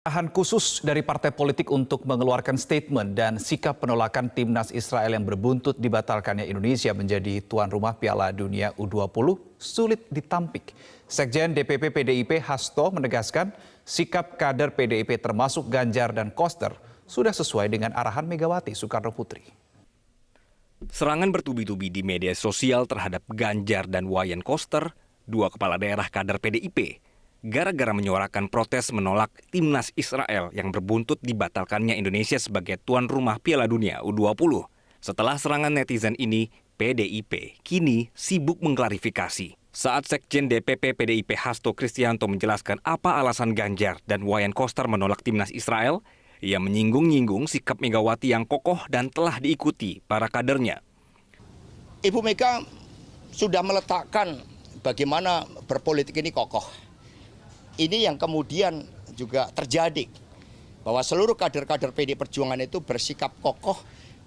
Arahan khusus dari partai politik untuk mengeluarkan statement dan sikap penolakan timnas Israel yang berbuntut dibatalkannya Indonesia menjadi tuan rumah Piala Dunia U20 sulit ditampik. Sekjen DPP PDIP Hasto menegaskan sikap kader PDIP termasuk Ganjar dan Koster sudah sesuai dengan arahan Megawati Soekarno Putri. Serangan bertubi-tubi di media sosial terhadap Ganjar dan Wayan Koster, dua kepala daerah kader PDIP, gara-gara menyuarakan protes menolak timnas Israel yang berbuntut dibatalkannya Indonesia sebagai tuan rumah Piala Dunia U20. Setelah serangan netizen ini, PDIP kini sibuk mengklarifikasi. Saat Sekjen DPP PDIP Hasto Kristianto menjelaskan apa alasan Ganjar dan Wayan Koster menolak timnas Israel, ia menyinggung-nyinggung sikap Megawati yang kokoh dan telah diikuti para kadernya. Ibu Mega sudah meletakkan bagaimana berpolitik ini kokoh. Ini yang kemudian juga terjadi, bahwa seluruh kader-kader PD Perjuangan itu bersikap kokoh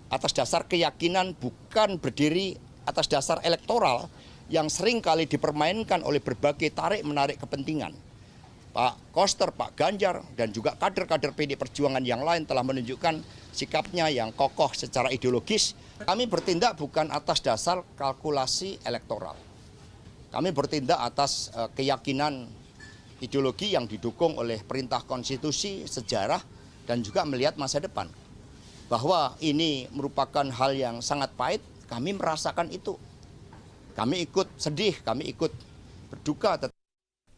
atas dasar keyakinan, bukan berdiri atas dasar elektoral yang sering kali dipermainkan oleh berbagai tarik-menarik kepentingan. Pak Koster, Pak Ganjar, dan juga kader-kader PD Perjuangan yang lain telah menunjukkan sikapnya yang kokoh secara ideologis. Kami bertindak bukan atas dasar kalkulasi elektoral. Kami bertindak atas keyakinan ideologi yang didukung oleh perintah konstitusi, sejarah, dan juga melihat masa depan. Bahwa ini merupakan hal yang sangat pahit, kami merasakan itu. Kami ikut sedih, kami ikut berduka.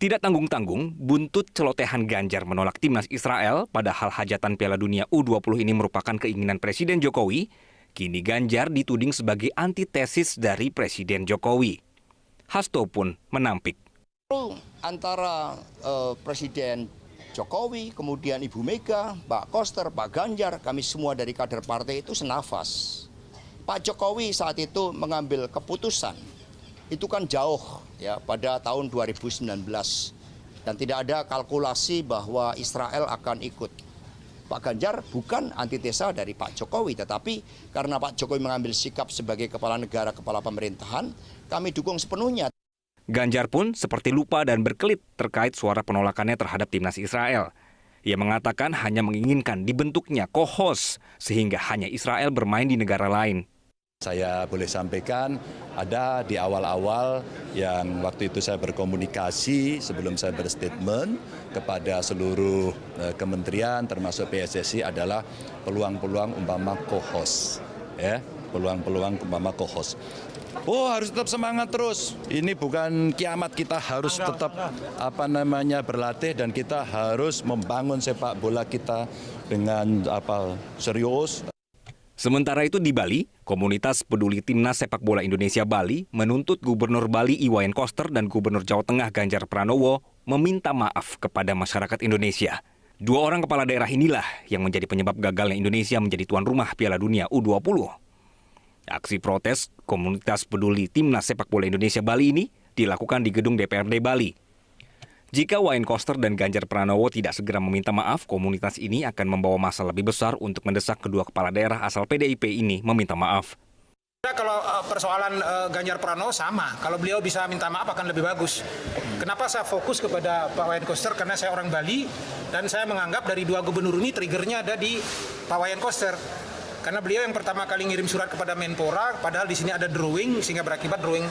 Tidak tanggung-tanggung, buntut celotehan Ganjar menolak timnas Israel padahal hajatan Piala Dunia U20 ini merupakan keinginan Presiden Jokowi, kini Ganjar dituding sebagai antitesis dari Presiden Jokowi. Hasto pun menampik. Antara Presiden Jokowi, kemudian Ibu Mega, Pak Koster, Pak Ganjar, kami semua dari kader partai itu senafas. Pak Jokowi saat itu mengambil keputusan, itu kan jauh ya pada tahun 2019. Dan tidak ada kalkulasi bahwa Israel akan ikut. Pak Ganjar bukan antitesa dari Pak Jokowi, tetapi karena Pak Jokowi mengambil sikap sebagai kepala negara, kepala pemerintahan, kami dukung sepenuhnya. Ganjar pun seperti lupa dan berkelit terkait suara penolakannya terhadap timnas Israel. Ia mengatakan hanya menginginkan dibentuknya co-host sehingga hanya Israel bermain di negara lain. Saya boleh sampaikan ada di awal-awal yang waktu itu saya berkomunikasi sebelum saya berstatement kepada seluruh kementerian termasuk PSSI adalah peluang-peluang umpama co-host. Ya, peluang-peluang umpama co-host. Oh, harus tetap semangat terus. Ini bukan kiamat, kita harus tetap berlatih dan kita harus membangun sepak bola kita dengan serius. Sementara itu di Bali, komunitas peduli Timnas Sepak Bola Indonesia Bali menuntut Gubernur Bali Wayan Koster dan Gubernur Jawa Tengah Ganjar Pranowo meminta maaf kepada masyarakat Indonesia. Dua orang kepala daerah inilah yang menjadi penyebab gagalnya Indonesia menjadi tuan rumah Piala Dunia U20. Aksi protes komunitas peduli Timnas Sepak Bola Indonesia Bali ini dilakukan di gedung DPRD Bali. Jika Wayan Koster dan Ganjar Pranowo tidak segera meminta maaf, komunitas ini akan membawa masalah lebih besar untuk mendesak kedua kepala daerah asal PDIP ini meminta maaf. Kalau persoalan Ganjar Pranowo sama, kalau beliau bisa minta maaf akan lebih bagus. Kenapa saya fokus kepada Pak Wayan Koster? Karena saya orang Bali dan saya menganggap dari dua gubernur ini triggernya ada di Pak Wayan Koster. Karena beliau yang pertama kali ngirim surat kepada Menpora, padahal di sini ada drawing sehingga berakibat drawing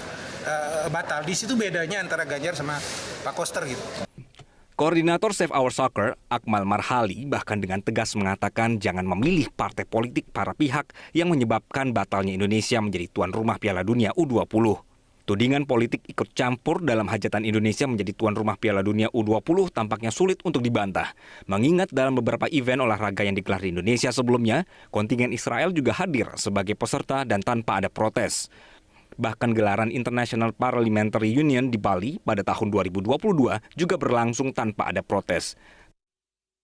batal. Di situ bedanya antara Ganjar sama Pak Koster gitu. Koordinator Save Our Soccer, Akmal Marhali, bahkan dengan tegas mengatakan jangan memilih partai politik para pihak yang menyebabkan batalnya Indonesia menjadi tuan rumah Piala Dunia U20. Tudingan politik ikut campur dalam hajatan Indonesia menjadi tuan rumah Piala Dunia U20 tampaknya sulit untuk dibantah. Mengingat dalam beberapa event olahraga yang digelar di Indonesia sebelumnya, kontingen Israel juga hadir sebagai peserta dan tanpa ada protes. Bahkan gelaran International Parliamentary Union di Bali pada tahun 2022 juga berlangsung tanpa ada protes.